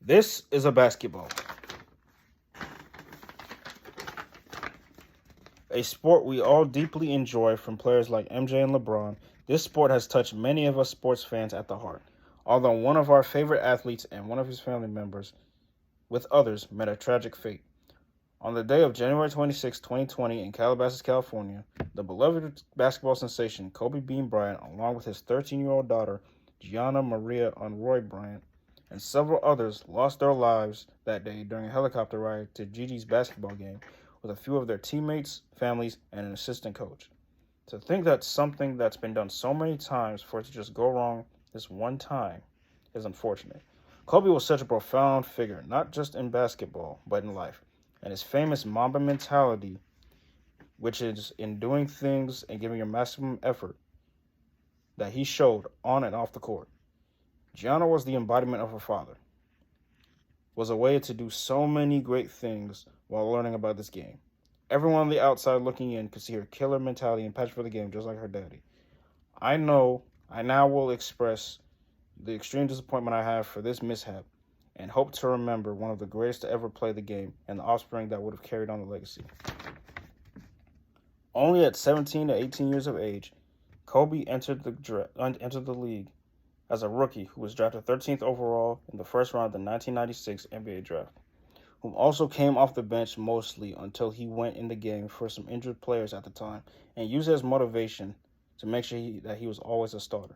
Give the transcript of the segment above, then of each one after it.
This is a basketball, a sport we all deeply enjoy from players like MJ and LeBron. This sport has touched many of us sports fans at the heart. Although one of our favorite athletes and one of his family members, with others, met a tragic fate. On the day of January 26, 2020, in Calabasas, California, the beloved basketball sensation Kobe Bean Bryant, along with his 13-year-old daughter, Gianna Maria Unroy Bryant, and several others lost their lives that day during a helicopter ride to Gigi's basketball game with a few of their teammates, families, and an assistant coach. To think that something that's been done so many times for it to just go wrong this one time is unfortunate. Kobe was such a profound figure, not just in basketball, but in life. And his famous Mamba mentality, which is in doing things and giving your maximum effort, that he showed on and off the court. Gianna was the embodiment of her father, was a way to do so many great things while learning about this game. Everyone on the outside looking in could see her killer mentality and passion for the game just like her daddy. I know I now will express the extreme disappointment I have for this mishap and hope to remember one of the greatest to ever play the game and the offspring that would have carried on the legacy. Only at 17 to 18 years of age, Kobe entered the league as a rookie who was drafted 13th overall in the first round of the 1996 NBA draft, who also came off the bench mostly until he went in the game for some injured players at the time and used it as motivation to make sure that he was always a starter.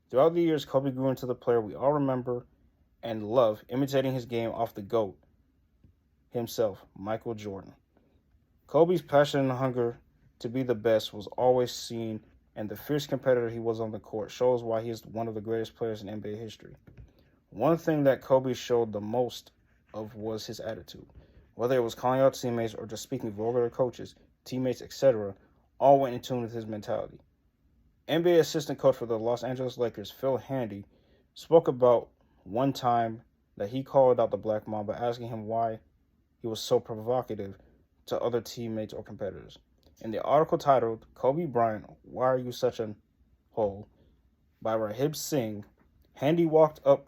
Throughout the years, Kobe grew into the player we all remember and love, imitating his game off the GOAT himself, Michael Jordan. Kobe's passion and hunger to be the best was always seen, and the fierce competitor he was on the court shows why he is one of the greatest players in NBA history. One thing that Kobe showed the most of was his attitude. Whether it was calling out teammates or just speaking vulgar to coaches, teammates, etc., all went in tune with his mentality. NBA assistant coach for the Los Angeles Lakers, Phil Handy, spoke about one time that he called out the Black Mamba, asking him why he was so provocative to other teammates or competitors. In the article titled, Kobe Bryant, Why Are You Such a Hole? By Rahib Singh, Handy walked up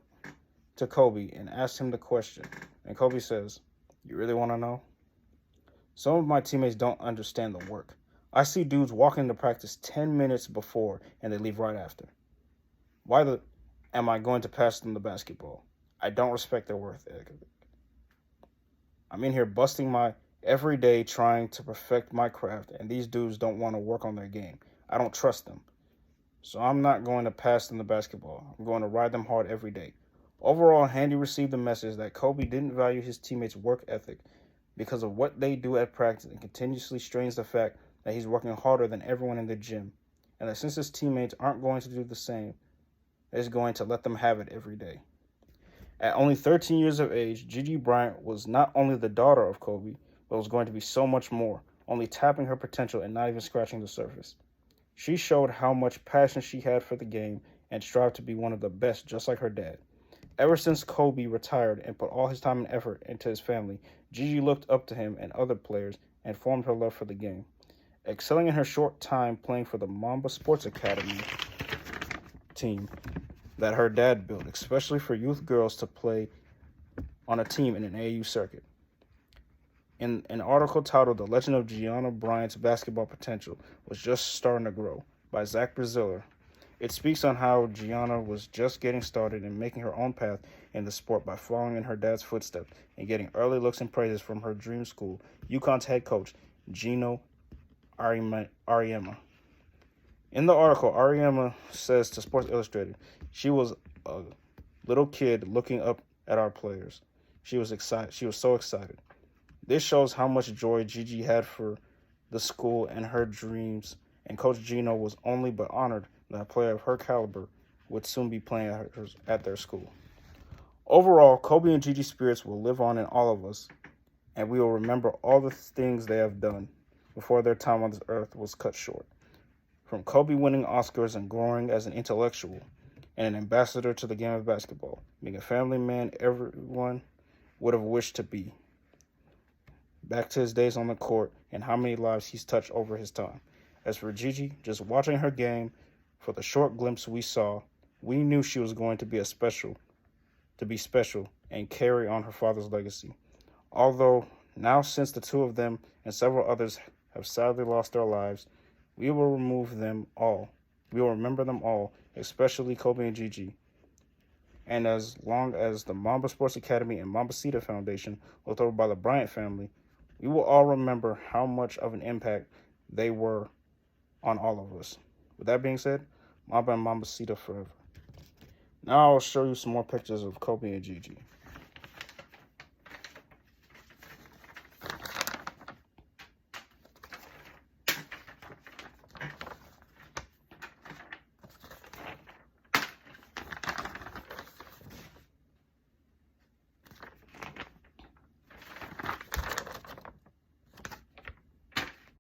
to Kobe and asked him the question. And Kobe says, "You really want to know? Some of my teammates don't understand the work. I see dudes walking into practice 10 minutes before and they leave right after. Am I going to pass them the basketball? I don't respect their work ethic. I'm in here busting my every day trying to perfect my craft, and these dudes don't want to work on their game. I don't trust them. So I'm not going to pass them the basketball. I'm going to ride them hard every day." Overall, Handy received the message that Kobe didn't value his teammates' work ethic because of what they do at practice and continuously strains the fact that he's working harder than everyone in the gym, and that since his teammates aren't going to do the same, he's going to let them have it every day. At only 13 years of age, Gigi Bryant was not only the daughter of Kobe, but was going to be so much more, only tapping her potential and not even scratching the surface. She showed how much passion she had for the game and strived to be one of the best, just like her dad. Ever since Kobe retired and put all his time and effort into his family, Gigi looked up to him and other players and formed her love for the game. Excelling in her short time playing for the Mamba Sports Academy team that her dad built, especially for youth girls to play on a team in an AAU circuit. In an article titled "The Legend of Gianna Bryant's Basketball Potential Was Just Starting to Grow" by Zach Braziller, it speaks on how Gianna was just getting started and making her own path in the sport by following in her dad's footsteps and getting early looks and praises from her dream school, UConn's head coach, Gino Auriemma. In the article, Auriemma says to Sports Illustrated, "She was a little kid looking up at our players. She was excited. She was so excited. This shows how much joy Gigi had for the school and her dreams, and Coach Gino was only but honored that a player of her caliber would soon be playing at their school." Overall, Kobe and Gigi's spirits will live on in all of us, and we will remember all the things they have done before their time on this earth was cut short. From Kobe winning Oscars and growing as an intellectual and an ambassador to the game of basketball, being a family man everyone would have wished to be, back to his days on the court and how many lives he's touched over his time. As for Gigi, just watching her game, for the short glimpse we saw, we knew she was going to be a special to be special and carry on her father's legacy. Although now, since the two of them and several others have sadly lost their lives, we will remove them all. We will remember them all, especially Kobe and Gigi. And as long as the Mamba Sports Academy and Mambacita Foundation, looked over by the Bryant family, we will all remember how much of an impact they were on all of us. With that being said, Mamba and Mambacita forever. Now I'll show you some more pictures of Kobe and Gigi.